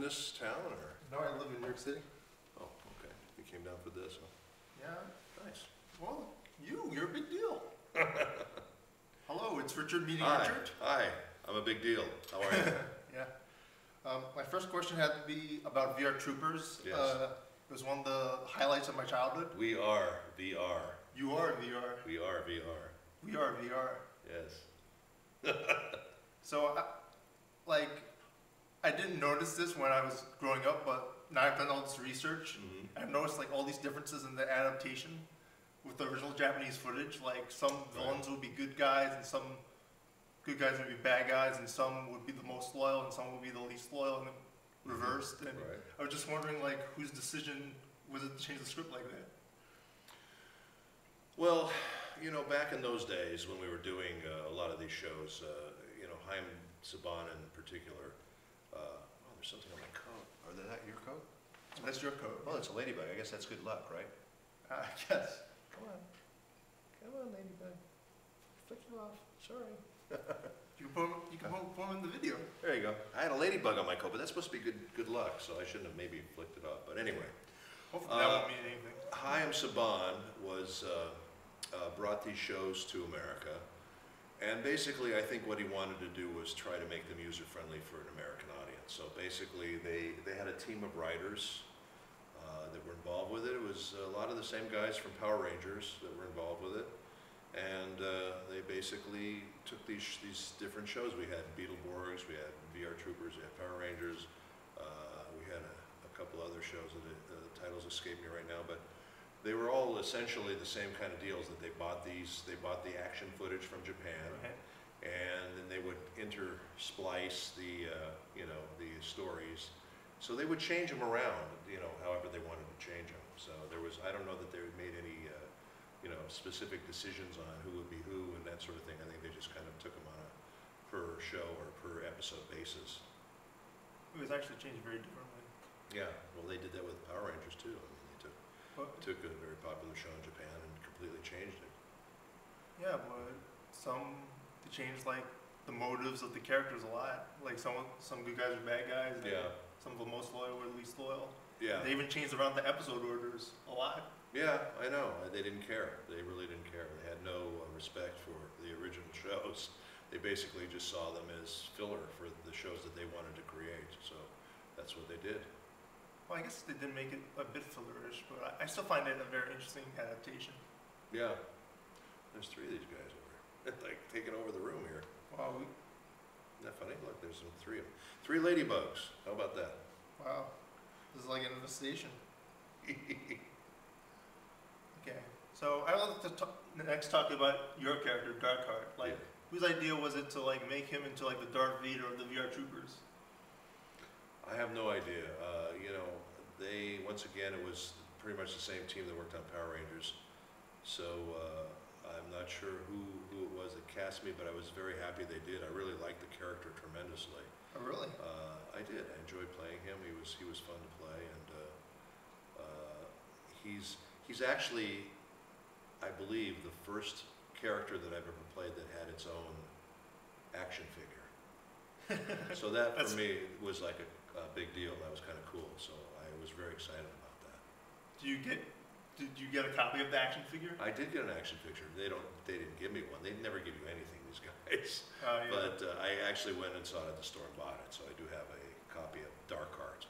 this town, or? No, I live in New York City. Oh, okay. You came down for this, huh? Yeah. Nice. Well, you're a big deal. Hello, it's Richard meeting Hi. Richard. Hi. I'm a big deal. How are you? Yeah. My first question had to be about VR Troopers. Yes. It was one of the highlights of my childhood. We are VR. You are VR. We are VR. We are VR. Yes. So, I didn't notice this when I was growing up, but now I've done all this research. Mm-hmm. I've noticed like all these differences in the adaptation with the original Japanese footage. Like some villains would be good guys, and some good guys would be bad guys, and some would be the most loyal, and some would be the least loyal, and reversed. And I was just wondering, like, whose decision was it to change the script like that? Well, you know, back in those days when we were doing a lot of these shows, you know, Haim Saban in particular. Oh, there's something on my coat. Are that your coat? That's your coat. Well, it's a ladybug. I guess that's good luck, right? I guess. Come on. Come on, ladybug. Flick you off. Sorry. You can put them in the video. There you go. I had a ladybug on my coat, but that's supposed to be good luck, so I shouldn't have maybe flicked it off. But anyway. Hopefully that won't mean anything. Haim Saban was brought these shows to America, and basically I think what he wanted to do was try to make them user-friendly for an American audience. So basically they had a team of writers that were involved with it. It was a lot of the same guys from Power Rangers that were involved with it. And they basically took these different shows. We had Beetleborgs, we had VR Troopers, we had Power Rangers, we had a couple other shows that the titles escape me right now, but they were all essentially the same kind of deals. That they bought the action footage from Japan, and then they would intersplice the you know, the stories. So they would change them around, you know, however they wanted to change them. So there was, I don't know that they made any you know, specific decisions on who would be who and that sort of thing. I think they just kind of took them on a per show or per episode basis. It was actually changed very differently. Yeah, well, they did that with Power Rangers too. I mean, they took a very popular show in Japan and completely changed it. Yeah, but they changed like the motives of the characters a lot. Like some good guys are bad guys. And some of the most loyal were the least loyal. Yeah. They even changed around the episode orders a lot. Yeah, I know. They didn't care. They really didn't care. They had no respect for the original shows. They basically just saw them as filler for the shows that they wanted to create. So that's what they did. Well, I guess they did make it a bit fillerish, but I still find it a very interesting adaptation. Yeah. There's three of these guys over here. Like taking over the room here. Wow. Isn't that funny? Look, there's three of them. 3 ladybugs. How about that? Wow. This is like an infestation. Okay, so I would like to next talk about your character, Darkheart. Like, whose idea was it to like make him into like the Darth Vader of the VR Troopers? I have no idea. You know, once again, it was pretty much the same team that worked on Power Rangers. So I'm not sure who it was that cast me, but I was very happy they did. I really liked the character tremendously. Oh, really? I did. I enjoyed playing him. He was fun to play, and he's actually, I believe, the first character that I've ever played that had its own action figure. So that for me was like a big deal. That was kind of cool. So I was very excited about that. Did you get a copy of the action figure? I did get an action picture. They didn't give me one. They never give you anything, these guys. Yeah. But I actually went and saw it at the store and bought it. So I do have a copy of Darkheart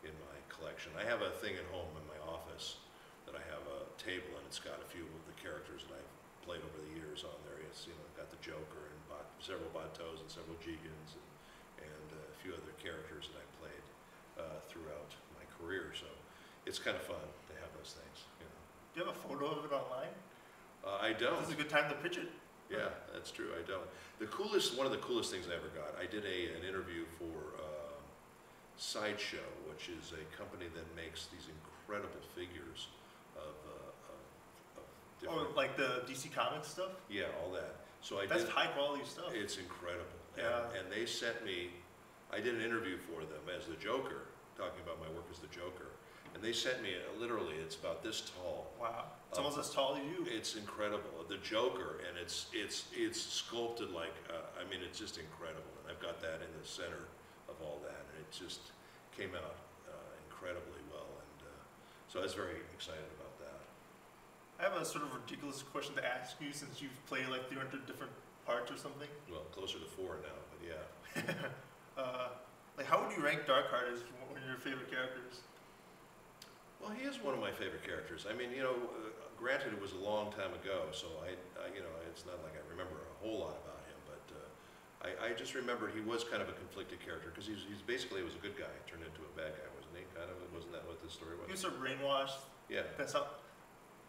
in my collection. I have a thing at home in my office that I have a table, and it's got a few of the characters that I've played over the years on there. It's, you know, got the Joker and several Batos and several Jaycons and a few other characters that I played throughout my career. So it's kind of fun to have those things. You know. Do you have a photo of it online? I don't. This is a good time to pitch it. Yeah, that's true. I don't. One of the coolest things I ever got. I did an interview for Sideshow, which is a company that makes these incredible figures of different. Oh, like the DC Comics stuff? Yeah, all that. So That's high quality stuff. It's incredible. Yeah. And they sent me. I did an interview for them as the Joker, talking about my work as the Joker. And they sent me, literally, it's about this tall. Wow, it's almost as tall as you. It's incredible. The Joker, and it's sculpted like, I mean, it's just incredible. And I've got that in the center of all that, and came out incredibly well, and so I was very excited about that. I have a sort of ridiculous question to ask you since you've played like 300 different parts or something. Well, closer to 4 now, but yeah. Like, how would you rank Darkheart as one of your favorite characters? Well, he is one of my favorite characters. I mean, you know, granted it was a long time ago, so you know, it's not like I remember a whole lot about him, but I just remember he was kind of a conflicted character because he's basically was a good guy turned into a bad guy, wasn't he? Kind of, wasn't that what the story was? He was sort of brainwashed. Yeah. That's how.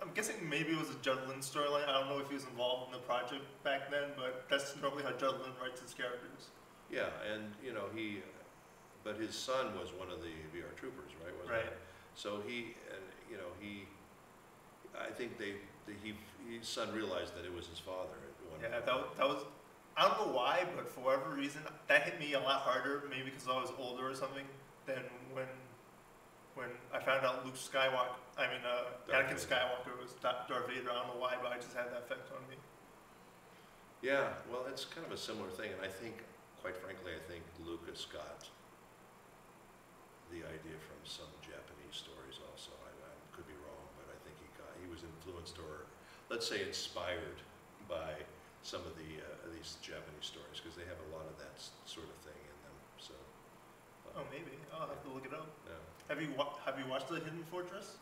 I'm guessing maybe it was a Judd Lynn storyline. I don't know if he was involved in the project back then, but that's normally how Judd Lynn writes his characters. Yeah, and you know but his son was one of the VR troopers, right? Wasn't Right. He? So you know, I think his son realized that it was his father. Yeah, that was, I don't know why, but for whatever reason, that hit me a lot harder, maybe because I was older or something, than when I found out Anakin Skywalker was Darth Vader. I don't know why, but I just had that effect on me. Yeah, well, it's kind of a similar thing, and I think, quite frankly, Lucas got the idea from some Japanese stories also. I could be wrong, but I think he was influenced, or let's say inspired by some of these Japanese stories, because they have a lot of that sort of thing in them. So. Oh, maybe I'll have to look it up. Yeah. Have you watched The Hidden Fortress?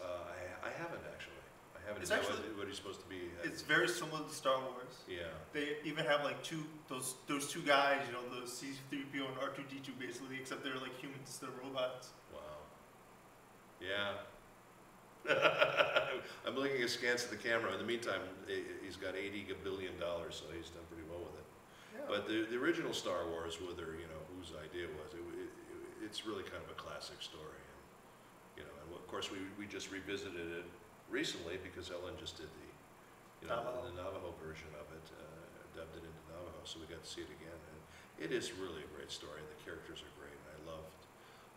I haven't actually. I haven't. It's actually what he's supposed to be. It's very similar to Star Wars. Yeah. They even have like those two guys, you know, the C-3PO and R2-D2 basically, except they're like humans instead of robots. Wow. Yeah. I'm looking askance at the camera. In the meantime, he's got $80 billion, so he's done pretty well with it. Yeah. But the original Star Wars, whether you know whose idea it was, it's really kind of a classic story. And, you know, and of course we just revisited it recently because Ellen just did the Navajo version of it, dubbed it into Navajo, so we got to see it again. And it is really a great story, and the characters are great. And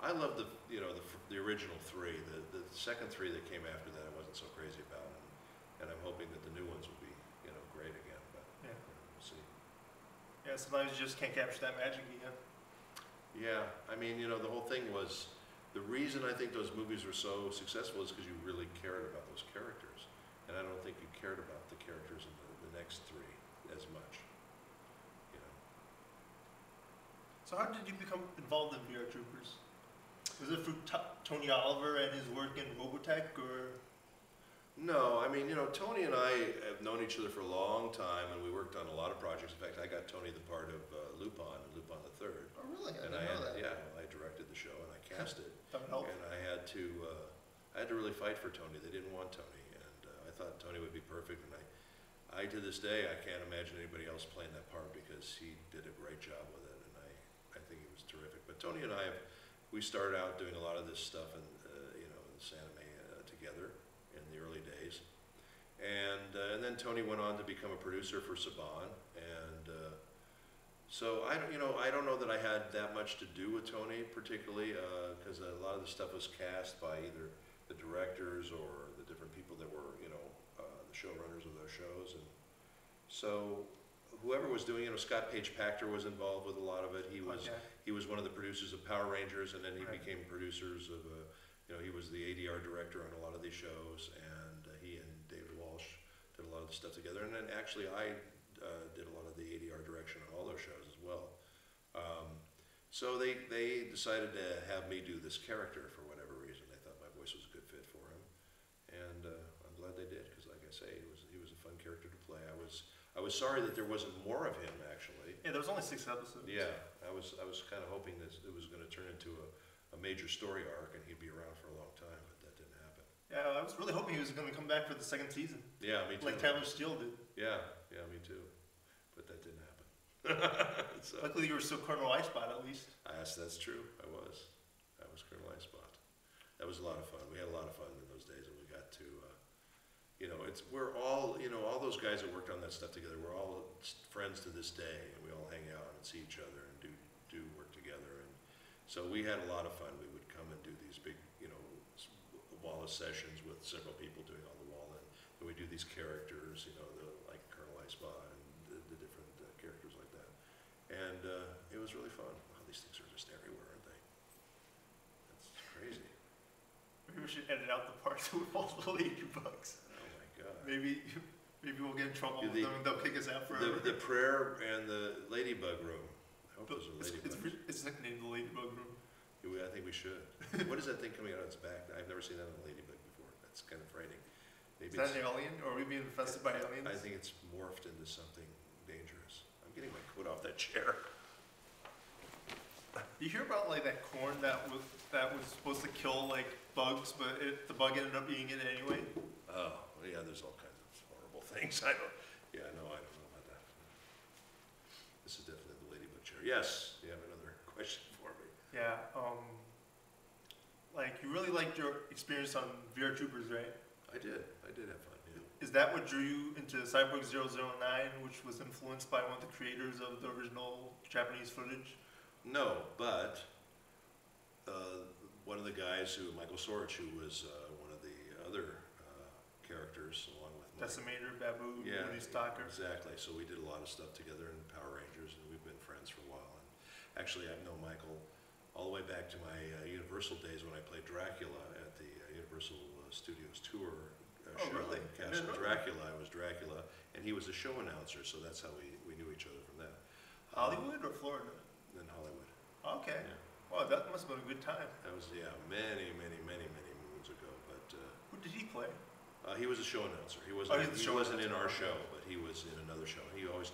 I loved the original 3. The second 3 that came after that I wasn't so crazy about, and I'm hoping that the new ones will be great again. But yeah, we'll see. Yeah, sometimes you just can't capture that magic again. Yeah, I mean, the whole thing was, the reason I think those movies were so successful is because you really cared about those characters, and I don't think you cared about the characters in the next 3 as much. So how did you become involved in VR Troopers? Was it through Tony Oliver and his work in Robotech, or? No, I mean, Tony and I have known each other for a long time, and we worked on a lot of projects. In fact, I got Tony the part of Lupin the Third. Oh, really? I And didn't know that. Yeah, I directed the show and I cast it. That would help. And I had to really fight for Tony. They didn't want Tony, and I thought Tony would be perfect. And I to this day, I can't imagine anybody else playing that part because he did a great job with it, and I think he was terrific. But Tony and I we started out doing a lot of this stuff in Sanime together in the early days, and then Tony went on to become a producer for Saban, and so I don't know that I had that much to do with Tony particularly, because a lot of the stuff was cast by either the directors or the different people that were the showrunners of those shows, and so whoever was doing it, Scott Page Pachter was involved with a lot of it. He was one of the producers of Power Rangers, and then he became producers of he was the ADR director on a lot of these shows, and he and David Walsh did a lot of the stuff together. And then actually I did a lot of the ADR direction on all those shows as well. So they decided to have me do this character for whatever reason. They thought my voice was a good fit for him, and I'm glad they did, because like I say, he was a fun character to play. I was sorry that there wasn't more of him, actually. Yeah, there was only 6 episodes. Yeah, I was kind of hoping that it was going to turn into a major story arc and he'd be around for a long time, but that didn't happen. Yeah, I was really hoping he was going to come back for the 2nd season. Yeah, me too. Like Tyler Steele did. Yeah, me too. But that didn't happen. So, luckily you were still Colonel Icebot at least. That's true. I was Colonel Icebot. That was a lot of fun. We had a lot of fun in those days, and we got to we're all, all those guys that worked on that stuff together, we're all friends to this day, and we all hang out and see each other and do work together. And so we had a lot of fun. We would come and do these big, Wallace sessions with several people doing all the wall, and we do these characters, like Colonel Icebot and the different characters like that. And it was really fun. Wow, these things are just everywhere, aren't should edit out the parts with all the ladybugs. Oh my God. Maybe we'll get in trouble Yeah, with them and they'll kick us out forever. The prayer and the ladybug room. I hope those are ladybugs. It's nicknamed the ladybug room. Yeah, I think we should. What is that thing coming out of its back? I've never seen that on a ladybug before. That's kind of frightening. Maybe Is that an alien, or are we being infested by aliens? I think it's morphed into something dangerous. I'm getting my coat off that chair. You hear about like that corn that was supposed to kill like bugs, but the bug ended up eating it anyway. Oh, yeah, there's all kinds of horrible things. I don't know about that. This is definitely the ladybug chair. Yes, you have another question for me. Yeah. Like you really liked your experience on VR Troopers, right? I did have fun, yeah. Is that what drew you into Cyborg 009, which was influenced by one of the creators of the original Japanese footage? No, but one of the guys Michael Sorich, who was one of the other characters, along with Mike. Decimator, Babu, Yeah, Woody Stalker. exactly. So we did a lot of stuff together in Power Rangers, and we've been friends for a while. And actually, I've known Michael all the way back to my Universal days when I played Dracula at the Universal Studios tour Oh, show. really? Castle Dracula. I was Dracula, and he was the show announcer, so that's how we knew each other from that. Hollywood or Florida? In Hollywood. Okay. Yeah. Wow, that must have been a good time. That was, many moons ago, but Who did he play? he was a show announcer. He Oh, wasn't, he was the he show wasn't in announcer. our show, but he was in another show. He always